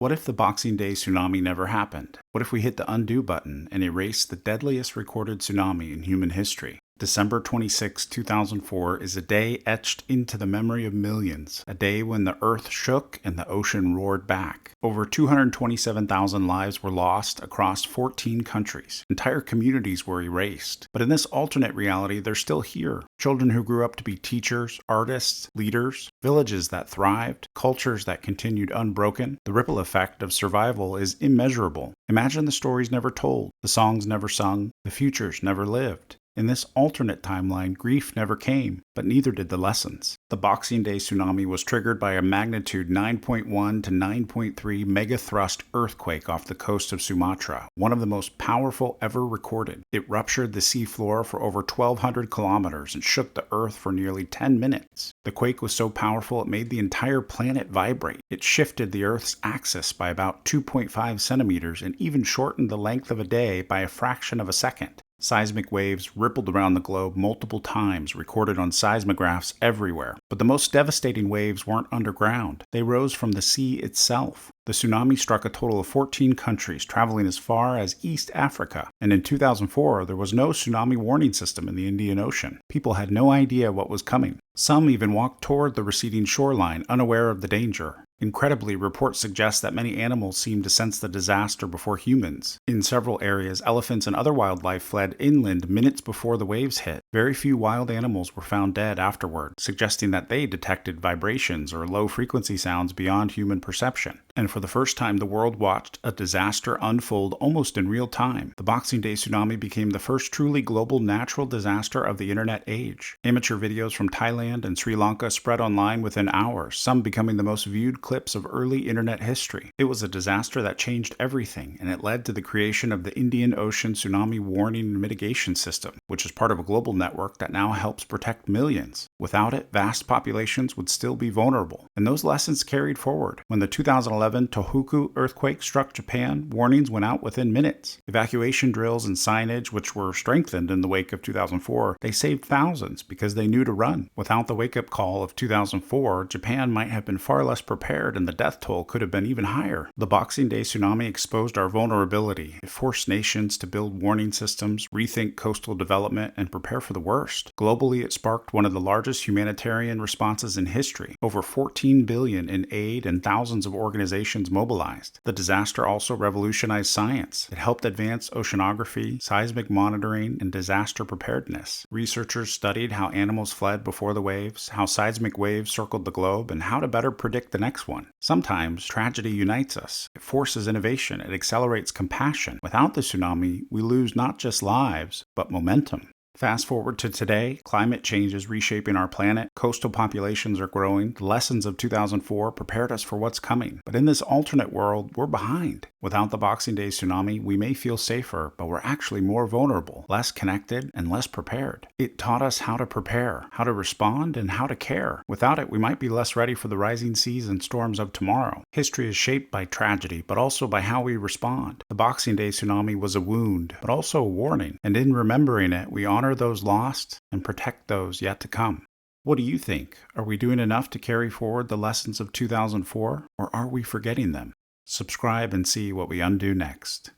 What if the Boxing Day tsunami never happened? What if we hit the undo button and erased the deadliest recorded tsunami in human history? December 26, 2004 is a day etched into the memory of millions, a day when the earth shook and the ocean roared back. Over 227,000 lives were lost across 14 countries. Entire communities were erased. But in this alternate reality, they're still here. Children who grew up to be teachers, artists, leaders, villages that thrived, cultures that continued unbroken. The ripple effect of survival is immeasurable. Imagine the stories never told, the songs never sung, the futures never lived. In this alternate timeline, grief never came, but neither did the lessons. The Boxing Day tsunami was triggered by a magnitude 9.1 to 9.3 megathrust earthquake off the coast of Sumatra, one of the most powerful ever recorded. It ruptured the seafloor for over 1,200 kilometers and shook the earth for nearly 10 minutes. The quake was so powerful it made the entire planet vibrate. It shifted the Earth's axis by about 2.5 centimeters and even shortened the length of a day by a fraction of a second. Seismic waves rippled around the globe multiple times, recorded on seismographs everywhere. But the most devastating waves weren't underground. They rose from the sea itself. The tsunami struck a total of 14 countries, traveling as far as East Africa. And in 2004, there was no tsunami warning system in the Indian Ocean. People had no idea what was coming. Some even walked toward the receding shoreline, unaware of the danger. Incredibly, reports suggest that many animals seemed to sense the disaster before humans. In several areas, elephants and other wildlife fled inland minutes before the waves hit. Very few wild animals were found dead afterward, suggesting that they detected vibrations or low-frequency sounds beyond human perception. And for the first time, the world watched a disaster unfold almost in real time. The Boxing Day tsunami became the first truly global natural disaster of the internet age. Amateur videos from Thailand and Sri Lanka spread online within hours, some becoming the most viewed clips of early internet history. It was a disaster that changed everything, and it led to the creation of the Indian Ocean Tsunami Warning and Mitigation System, which is part of a global network that now helps protect millions. Without it, vast populations would still be vulnerable. And those lessons carried forward. When the 2011 Tohoku earthquake struck Japan, warnings went out within minutes. Evacuation drills and signage, which were strengthened in the wake of 2004, they saved thousands because they knew to run. Without the wake-up call of 2004, Japan might have been far less prepared and the death toll could have been even higher. The Boxing Day tsunami exposed our vulnerability. It forced nations to build warning systems, rethink coastal development, and prepare for the worst. Globally, it sparked one of the largest humanitarian responses in history. Over $14 billion in aid and thousands of organizations mobilized. The disaster also revolutionized science. It helped advance oceanography, seismic monitoring, and disaster preparedness. Researchers studied how animals fled before the waves, how seismic waves circled the globe, and how to better predict the next one. Sometimes tragedy unites us. It forces innovation. It accelerates compassion. Without the tsunami, we lose not just lives, but momentum. Fast forward to today, climate change is reshaping our planet, coastal populations are growing, the lessons of 2004 prepared us for what's coming. But in this alternate world, we're behind. Without the Boxing Day tsunami, we may feel safer, but we're actually more vulnerable, less connected, and less prepared. It taught us how to prepare, how to respond, and how to care. Without it, we might be less ready for the rising seas and storms of tomorrow. History is shaped by tragedy, but also by how we respond. The Boxing Day tsunami was a wound, but also a warning. And in remembering it, we honor those lost and protect those yet to come. What do you think? Are we doing enough to carry forward the lessons of 2004, or are we forgetting them? Subscribe and see what we undo next.